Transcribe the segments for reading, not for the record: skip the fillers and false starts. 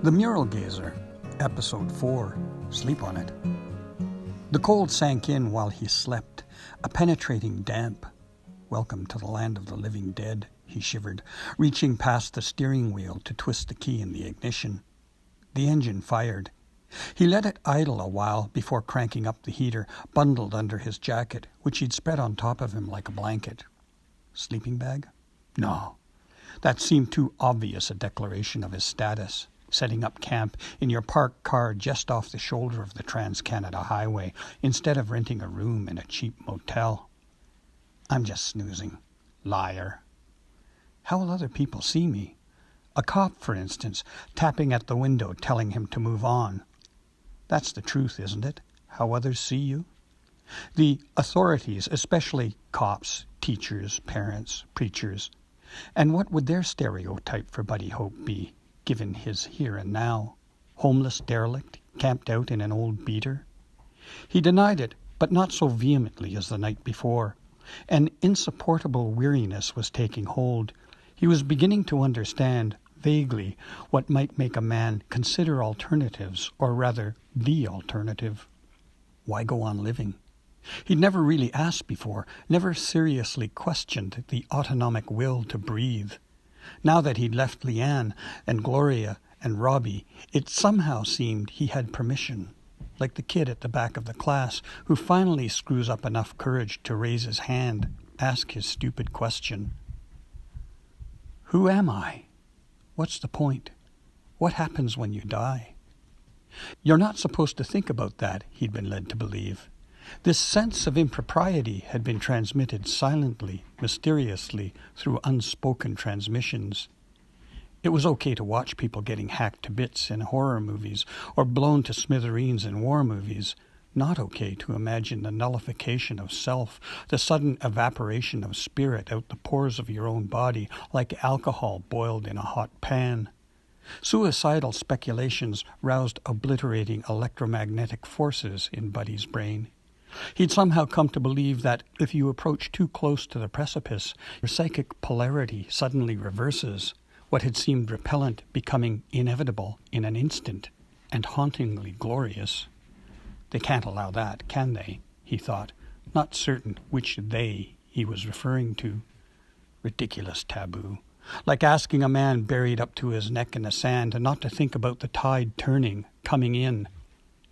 The Mural Gazer, Episode 4, Sleep on It. The cold sank in while he slept, a penetrating damp. Welcome to the land of the living dead, he shivered, reaching past the steering wheel to twist the key in the ignition. The engine fired. He let it idle a while before cranking up the heater, bundled under his jacket, which he'd spread on top of him like a blanket. Sleeping bag? No. That seemed too obvious a declaration of his status. Setting up camp in your parked car just off the shoulder of the Trans-Canada Highway instead of renting a room in a cheap motel. I'm just snoozing. Liar. How will other people see me? A cop, for instance, tapping at the window telling him to move on. That's the truth, isn't it? How others see you? The authorities, especially cops, teachers, parents, preachers. And what would their stereotype for Buddy Hope be? Given his here and now, homeless derelict, camped out in an old beater? He denied it, but not so vehemently as the night before. An insupportable weariness was taking hold. He was beginning to understand, vaguely, what might make a man consider alternatives, or rather, the alternative. Why go on living? He'd never really asked before, never seriously questioned the autonomic will to breathe. Now that he'd left Leanne and Gloria and Robbie, it somehow seemed he had permission, like the kid at the back of the class who finally screws up enough courage to raise his hand, ask his stupid question. Who am I? What's the point? What happens when you die? You're not supposed to think about that, he'd been led to believe. This sense of impropriety had been transmitted silently, mysteriously, through unspoken transmissions. It was okay to watch people getting hacked to bits in horror movies or blown to smithereens in war movies. Not okay to imagine the nullification of self, the sudden evaporation of spirit out the pores of your own body like alcohol boiled in a hot pan. Suicidal speculations roused obliterating electromagnetic forces in Buddy's brain. He'd somehow come to believe that if you approach too close to the precipice, your psychic polarity suddenly reverses, what had seemed repellent becoming inevitable in an instant, and hauntingly glorious. They can't allow that, can they? He thought, not certain which they he was referring to. Ridiculous taboo. Like asking a man buried up to his neck in the sand not to think about the tide turning, coming in.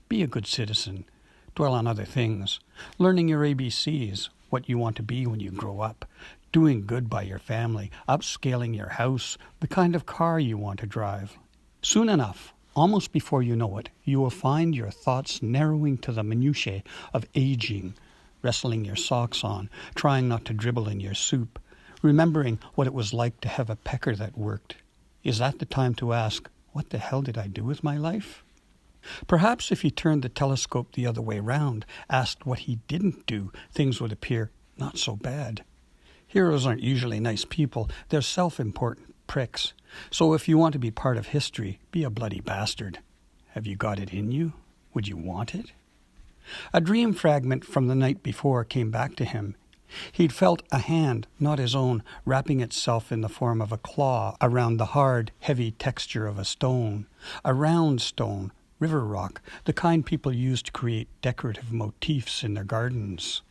Be a good citizen. Dwell on other things, learning your ABCs, what you want to be when you grow up, doing good by your family, upscaling your house, the kind of car you want to drive. Soon enough, almost before you know it, you will find your thoughts narrowing to the minutiae of aging, wrestling your socks on, trying not to dribble in your soup, remembering what it was like to have a pecker that worked. Is that the time to ask, what the hell did I do with my life? Perhaps if he turned the telescope the other way round, asked what he didn't do, things would appear not so bad. Heroes aren't usually nice people, they're self-important pricks. So if you want to be part of history, be a bloody bastard. Have you got it in you? Would you want it? A dream fragment from the night before came back to him. He'd felt a hand, not his own, wrapping itself in the form of a claw around the hard, heavy texture of a stone, a round stone, river rock, the kind people use to create decorative motifs in their gardens.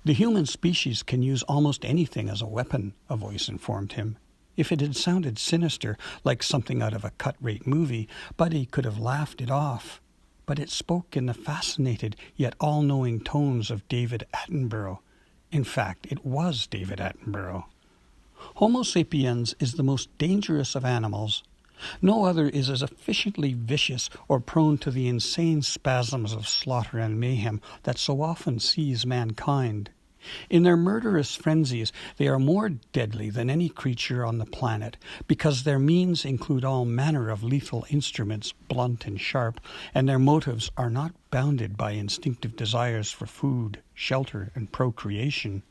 The human species can use almost anything as a weapon, a voice informed him. If it had sounded sinister, like something out of a cut-rate movie, Buddy could have laughed it off. But it spoke in the fascinated yet all-knowing tones of David Attenborough. In fact, it was David Attenborough. Homo sapiens is the most dangerous of animals. No other is as efficiently vicious or prone to the insane spasms of slaughter and mayhem that so often seize mankind. In their murderous frenzies, they are more deadly than any creature on the planet because their means include all manner of lethal instruments, blunt and sharp, and their motives are not bounded by instinctive desires for food, shelter, and procreation.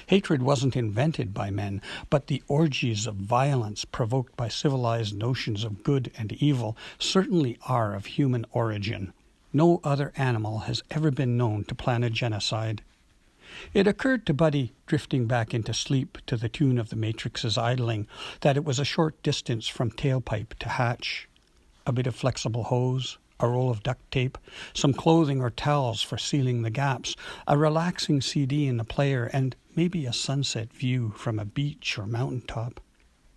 Hatred wasn't invented by men, but the orgies of violence provoked by civilized notions of good and evil certainly are of human origin. No other animal has ever been known to plan a genocide. It occurred to Buddy, drifting back into sleep to the tune of the Matrix's idling, that it was a short distance from tailpipe to hatch. A bit of flexible hose, a roll of duct tape, some clothing or towels for sealing the gaps, a relaxing CD in the player, and maybe a sunset view from a beach or mountaintop.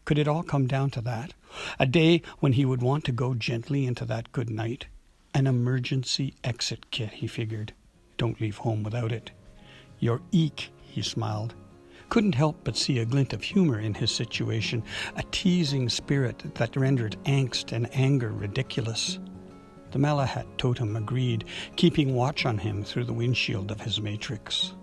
Could it all come down to that? A day when he would want to go gently into that good night? An emergency exit kit, he figured. Don't leave home without it. Your eek, he smiled. Couldn't help but see a glint of humor in his situation, a teasing spirit that rendered angst and anger ridiculous. The Malahat totem agreed, keeping watch on him through the windshield of his matrix.